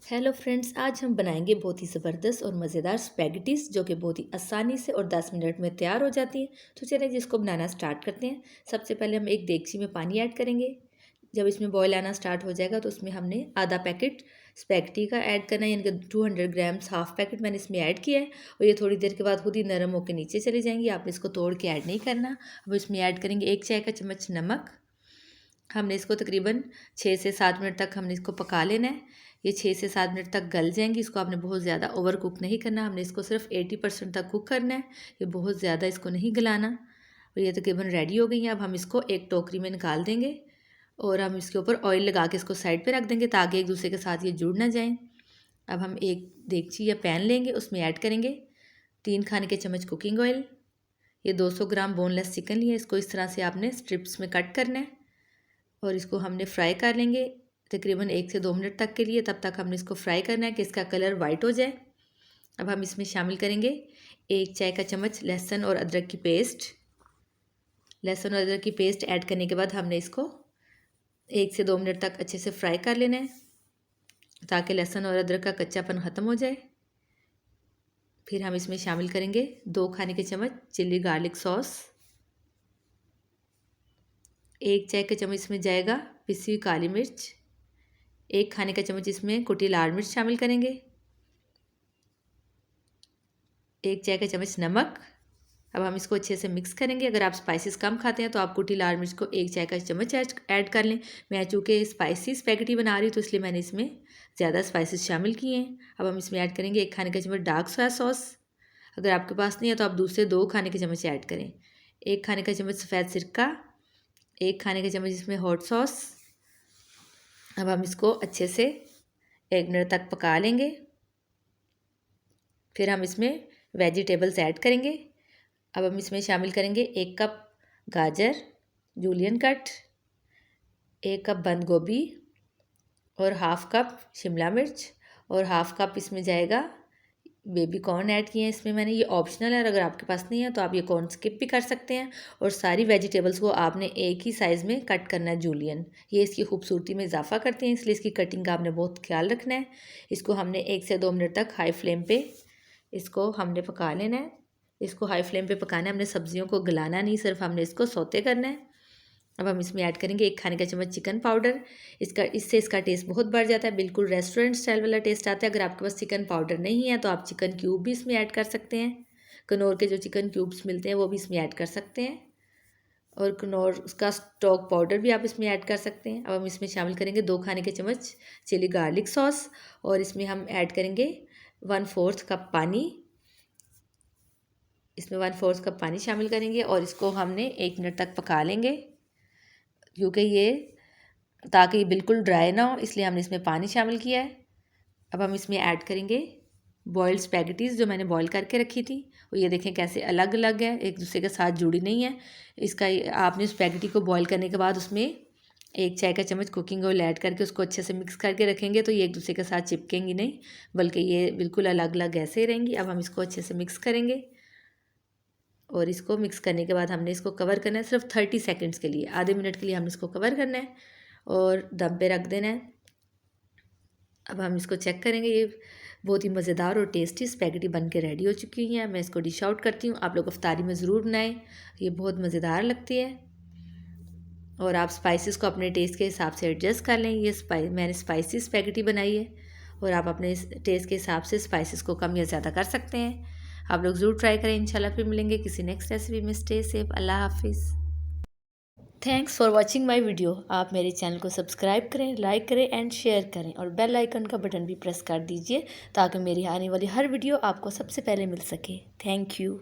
Hello friends, आज हम बनाएंगे बहुत ही ज़बरदस्त और मज़ेदार स्पैगेटीज़ जो कि बहुत ही आसानी से और 10 मिनट में तैयार हो जाती है। तो चलिए जिसको बनाना स्टार्ट करते हैं। सबसे पहले हम एक देगची में पानी ऐड करेंगे। जब इसमें बॉयल आना स्टार्ट हो जाएगा तो उसमें हमने आधा पैकेट स्पैगेटी का ऐड करना है, यानी कि 200 ग्राम्स हाफ पैकेट मैंने इसमें ऐड किया है। और ये थोड़ी देर के बाद खुद ही नरम होकर नीचे चली जाएंगी। आपने इसको तोड़ के ऐड नहीं करना। अब इसमें ऐड करेंगे 1 चाय का चम्मच नमक। हमने इसको तकरीबन 6 से 7 मिनट तक हमने इसको पका लेना है। ये 6 से 7 मिनट तक गल जाएंगी। इसको आपने बहुत ज़्यादा ओवर कुक नहीं करना, हमने इसको सिर्फ 80% तक कुक करना है। ये बहुत ज़्यादा इसको नहीं गलाना। और ये तकरीबन रेडी हो गई है। अब हम इसको एक टोकरी में निकाल देंगे और हम इसके ऊपर ऑयल लगा के इसको साइड पे रख देंगे ताकि एक दूसरे के साथ ये जुड़ ना जाएं। अब हम एक देगची या पैन लेंगे, उसमें ऐड करेंगे 3 खाने के चम्मच कुकिंग ऑयल। ये 200 ग्राम बोनलेस चिकन लिया, इसको इस तरह से आपने स्ट्रिप्स में कट करना है और इसको हमने फ्राई कर लेंगे तकरीबन 1 से 2 मिनट तक के लिए। तब तक हमने इसको फ्राई करना है कि इसका कलर वाइट हो जाए। अब हम इसमें शामिल करेंगे 1 चाय का चम्मच लहसुन और अदरक की पेस्ट। लहसुन और अदरक की पेस्ट ऐड करने के बाद हमने इसको 1 से 2 मिनट तक अच्छे से फ्राई कर लेना है ताकि लहसुन और अदरक का कच्चापन ख़त्म हो जाए। फिर हम इसमें शामिल करेंगे 2 खाने के चम्मच चिल्ली गार्लिक सॉस। 1 चाय का चम्मच इसमें जाएगा पिसी हुई काली मिर्च। 1 खाने का चम्मच इसमें कुटी लाल मिर्च शामिल करेंगे। 1 चाय का चम्मच नमक। अब हम इसको अच्छे से मिक्स करेंगे। अगर आप स्पाइसेस कम खाते हैं तो आप कुटी लाल मिर्च को 1 चाय का चम्मच ऐड कर लें। मैं चूँकि स्पाइसी स्पैगेटी बना रही हूँ तो इसलिए मैंने इसमें ज़्यादा स्पाइसेस शामिल किए हैं। अब हम इसमें ऐड करेंगे 1 खाने का चम्मच डार्क सोया सॉस। अगर आपके पास नहीं है तो आप दूसरे 2 खाने के चम्मच ऐड करें। 1 खाने का चम्मच सफ़ेद सिरका। 1 खाने का चम्मच इसमें हॉट सॉस। अब हम इसको अच्छे से 1 मिनट तक पका लेंगे। फिर हम इसमें वेजिटेबल्स ऐड करेंगे। अब हम इसमें शामिल करेंगे 1 कप गाजर जूलियन कट, 1 कप बंद गोभी और हाफ कप शिमला मिर्च और हाफ कप इसमें जाएगा बेबी कॉर्न ऐड किए हैं इसमें मैंने। ये ऑप्शनल है, अगर आपके पास नहीं है तो आप ये कॉर्न स्किप भी कर सकते हैं। और सारी वेजिटेबल्स को आपने एक ही साइज़ में कट करना है जूलियन। ये इसकी खूबसूरती में इजाफा करते हैं, इसलिए इसकी कटिंग का आपने बहुत ख्याल रखना है। इसको हमने 1 से 2 मिनट तक हाई फ्लेम पे इसको हमने पका लेना है। इसको हाई फ्लेम पे पकाना है, हमने सब्जियों को गलाना नहीं, सिर्फ हमने इसको सौते करना है। अब हम इसमें ऐड करेंगे 1 खाने का चम्मच चिकन पाउडर। इसका टेस्ट बहुत बढ़ जाता है, बिल्कुल रेस्टोरेंट स्टाइल वाला टेस्ट आता है। अगर आपके पास चिकन पाउडर नहीं है तो आप चिकन क्यूब भी इसमें ऐड कर सकते हैं। कनौर के जो चिकन क्यूब्स मिलते हैं वो भी इसमें ऐड कर सकते हैं। और कनौर उसका स्टॉक पाउडर भी आप इसमें ऐड कर सकते हैं। अब हम इसमें शामिल करेंगे 2 खाने के चम्मच चिली गार्लिक सॉस और इसमें हम ऐड करेंगे 1/4 कप पानी। इसमें 1/4 कप पानी शामिल करेंगे और इसको हमने 1 मिनट तक पका लेंगे, क्योंकि ये ताकि ये बिल्कुल ड्राई ना हो इसलिए हमने इसमें पानी शामिल किया है। अब हम इसमें ऐड करेंगे बॉइल्ड स्पैगेटीज़ जो मैंने बॉईल करके रखी थी। और ये देखें कैसे अलग अलग है, एक दूसरे के साथ जुड़ी नहीं है। इसका आपने स्पैगेटी को बॉईल करने के बाद उसमें 1 चाय का चम्मच कुकिंग ऑयल ऐड करके उसको अच्छे से मिक्स करके रखेंगे तो ये एक दूसरे के साथ चिपकेंगी नहीं, बल्कि ये बिल्कुल अलग अलग ऐसे ही रहेंगी। अब हम इसको अच्छे से मिक्स करेंगे और इसको मिक्स करने के बाद हमने इसको कवर करना है सिर्फ 30 सेकंड्स के लिए, आधे मिनट के लिए हमने इसको कवर करना है और दम पे रख देना है। अब हम इसको चेक करेंगे। ये बहुत ही मज़ेदार और टेस्टी स्पैगेटी बन के रेडी हो चुकी हैं। मैं इसको डिश आउट करती हूँ, आप लोग इफ्तारी में ज़रूर बनाएं, ये बहुत मज़ेदार लगती है। और आप स्पाइसेस को अपने टेस्ट के हिसाब से एडजस्ट कर लें। ये मैंने स्पाइसी स्पैगेटी बनाई है और आप अपने टेस्ट के हिसाब से स्पाइसेस को कम या ज़्यादा कर सकते हैं। आप लोग ज़रूर ट्राई करें। इंशाल्लाह फिर मिलेंगे किसी नेक्स्ट रेसिपी में। स्टे सेफ, अल्लाह हाफिज़। Thanks for watching my video. आप मेरे चैनल को सब्सक्राइब करें, लाइक करें एंड शेयर करें और बेल आइकन का बटन भी प्रेस कर दीजिए ताकि मेरी आने वाली हर वीडियो आपको सबसे पहले मिल सके। Thank you.